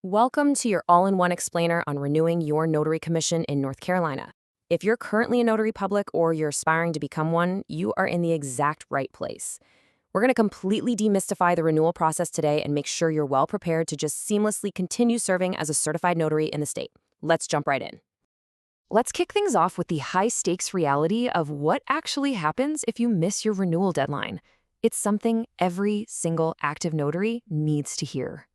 Welcome to your all-in-one explainer on renewing your notary commission in North Carolina. If you're currently a notary public or you're aspiring to become one, you are in the exact right place. We're going to completely demystify the renewal process today and make sure you're well prepared to just seamlessly continue serving as a certified notary in the state. Let's jump right in. Let's kick things off with the high-stakes reality of what actually happens if you miss your renewal deadline. It's something every single active notary needs to hear.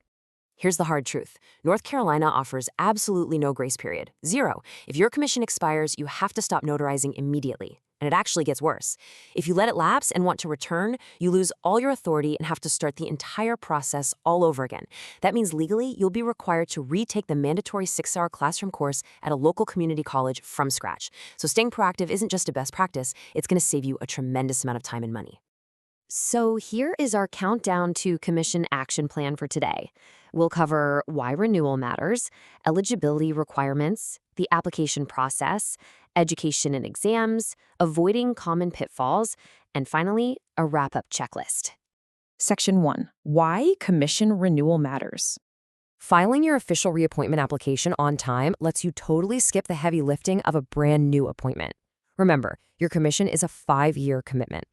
Here's the hard truth. North Carolina offers absolutely no grace period. Zero. If your commission expires, you have to stop notarizing immediately. And it actually gets worse. If you let it lapse and want to return, you lose all your authority and have to start the entire process all over again. That means legally, you'll be required to retake the mandatory 6-hour classroom course at a local community college from scratch. So staying proactive isn't just a best practice, it's going to save you a tremendous amount of time and money. So here is our countdown to commission action plan for today. We'll cover why renewal matters, eligibility requirements, the application process, education and exams, avoiding common pitfalls, and finally, a wrap-up checklist. Section 1. Why commission renewal matters. Filing your official reappointment application on time lets you totally skip the heavy lifting of a brand new appointment. Remember, your commission is a 5-year commitment.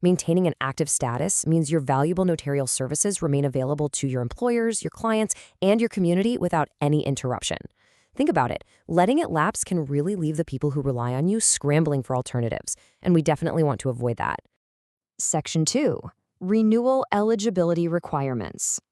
Maintaining an active status means your valuable notarial services remain available to your employers, your clients, and your community without any interruption. Think about it. Letting it lapse can really leave the people who rely on you scrambling for alternatives, and we definitely want to avoid that. Section 2. Renewal eligibility requirements.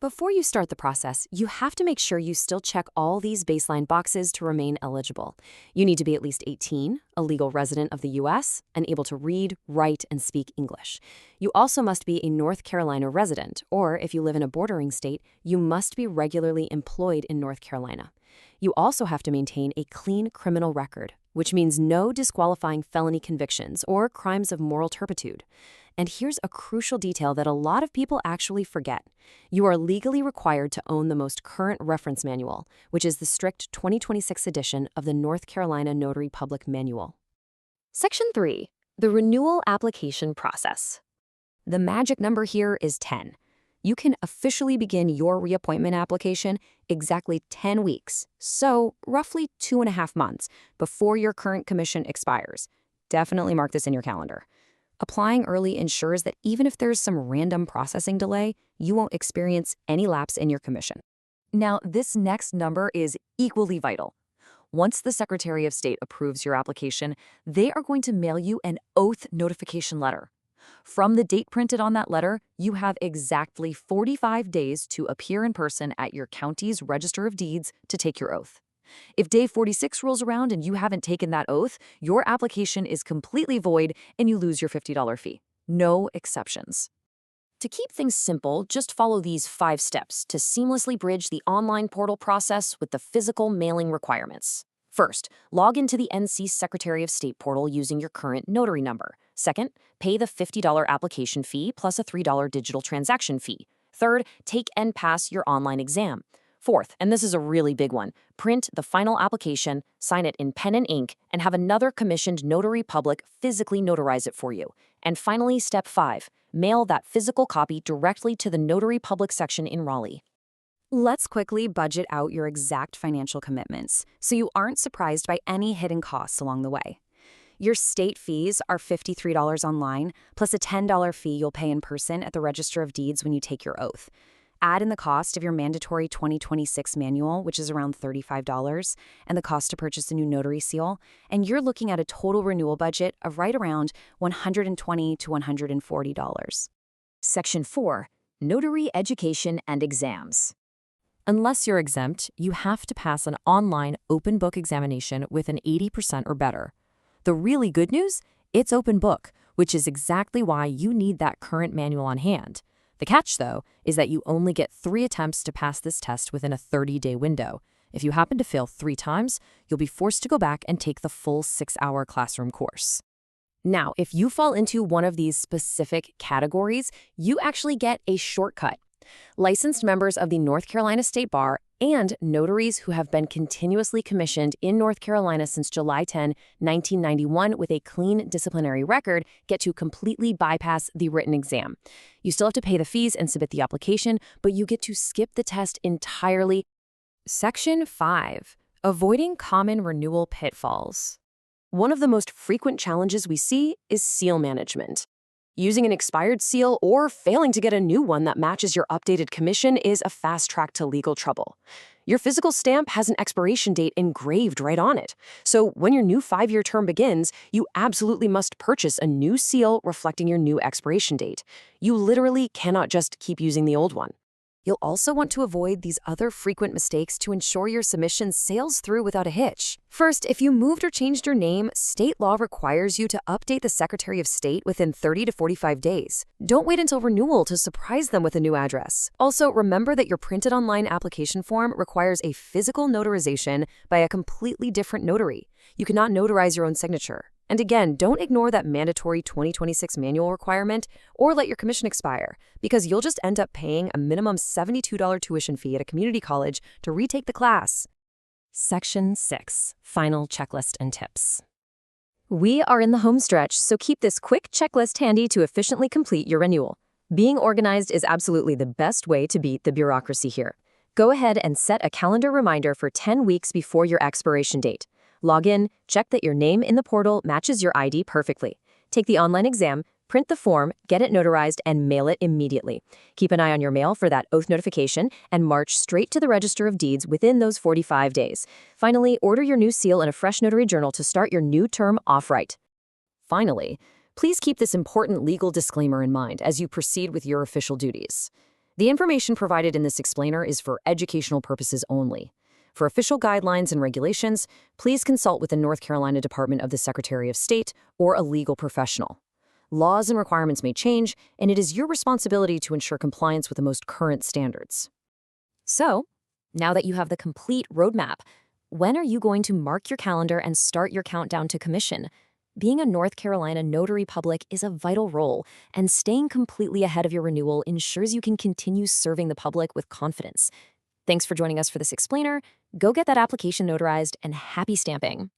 Before you start the process, you have to make sure you still check all these baseline boxes to remain eligible. You need to be at least 18, a legal resident of the U.S., and able to read, write, and speak English. You also must be a North Carolina resident, or if you live in a bordering state, you must be regularly employed in North Carolina. You also have to maintain a clean criminal record, which means no disqualifying felony convictions or crimes of moral turpitude. And here's a crucial detail that a lot of people actually forget. You are legally required to own the most current reference manual, which is the strict 2026 edition of the North Carolina Notary Public Manual. Section 3. The renewal application process. The magic number here is 10. You can officially begin your reappointment application exactly 10 weeks, so roughly 2.5 months, before your current commission expires. Definitely mark this in your calendar. Applying early ensures that even if there's some random processing delay, you won't experience any lapse in your commission. Now, this next number is equally vital. Once the Secretary of State approves your application, they are going to mail you an oath notification letter. From the date printed on that letter, you have exactly 45 days to appear in person at your county's Register of Deeds to take your oath. If day 46 rolls around and you haven't taken that oath, your application is completely void and you lose your $50 fee. No exceptions. To keep things simple, just follow these 5 steps to seamlessly bridge the online portal process with the physical mailing requirements. First, log into the NC Secretary of State portal using your current notary number. Second, pay the $50 application fee plus a $3 digital transaction fee. Third, take and pass your online exam. Fourth, and this is a really big one, print the final application, sign it in pen and ink, and have another commissioned notary public physically notarize it for you. And finally, step 5, mail that physical copy directly to the notary public section in Raleigh. Let's quickly budget out your exact financial commitments so you aren't surprised by any hidden costs along the way. Your state fees are $53 online, plus a $10 fee you'll pay in person at the Register of Deeds when you take your oath. Add in the cost of your mandatory 2026 manual, which is around $35, and the cost to purchase a new notary seal, and you're looking at a total renewal budget of right around $120 to $140. Section 4. Notary education and exams. Unless you're exempt, you have to pass an online open book examination with an 80% or better. The really good news? It's open book, which is exactly why you need that current manual on hand. The catch, though, is that you only get 3 attempts to pass this test within a 30-day window. If you happen to fail 3 times, you'll be forced to go back and take the full 6-hour classroom course. Now, if you fall into one of these specific categories, you actually get a shortcut. Licensed members of the North Carolina State Bar and notaries who have been continuously commissioned in North Carolina since July 10, 1991 with a clean disciplinary record get to completely bypass the written exam. You still have to pay the fees and submit the application, but you get to skip the test entirely Section 5. Avoiding common renewal pitfalls. One of the most frequent challenges we see is seal management. Using an expired seal or failing to get a new one that matches your updated commission is a fast track to legal trouble. Your physical stamp has an expiration date engraved right on it. So when your new 5-year term begins, you absolutely must purchase a new seal reflecting your new expiration date. You literally cannot just keep using the old one. You'll also want to avoid these other frequent mistakes to ensure your submission sails through without a hitch. First, if you moved or changed your name, state law requires you to update the Secretary of State within 30 to 45 days. Don't wait until renewal to surprise them with a new address. Also, remember that your printed online application form requires a physical notarization by a completely different notary. You cannot notarize your own signature. And again, don't ignore that mandatory 2026 manual requirement or let your commission expire, because you'll just end up paying a minimum $72 tuition fee at a community college to retake the class. Section 6. Final checklist and tips. We are in the home stretch, so keep this quick checklist handy to efficiently complete your renewal. Being organized is absolutely the best way to beat the bureaucracy here. Go ahead and set a calendar reminder for 10 weeks before your expiration date. Log in, check that your name in the portal matches your ID perfectly. Take the online exam, print the form, get it notarized, and mail it immediately. Keep an eye on your mail for that oath notification and march straight to the Register of Deeds within those 45 days. Finally, order your new seal in a fresh notary journal to start your new term off right. Finally, please keep this important legal disclaimer in mind as you proceed with your official duties. The information provided in this explainer is for educational purposes only. For official guidelines and regulations, please consult with the North Carolina Department of the Secretary of State or a legal professional. Laws and requirements may change, and it is your responsibility to ensure compliance with the most current standards. So, now that you have the complete roadmap, when are you going to mark your calendar and start your countdown to commission? Being a North Carolina notary public is a vital role, and staying completely ahead of your renewal ensures you can continue serving the public with confidence. Thanks for joining us for this explainer. Go get that application notarized, and happy stamping.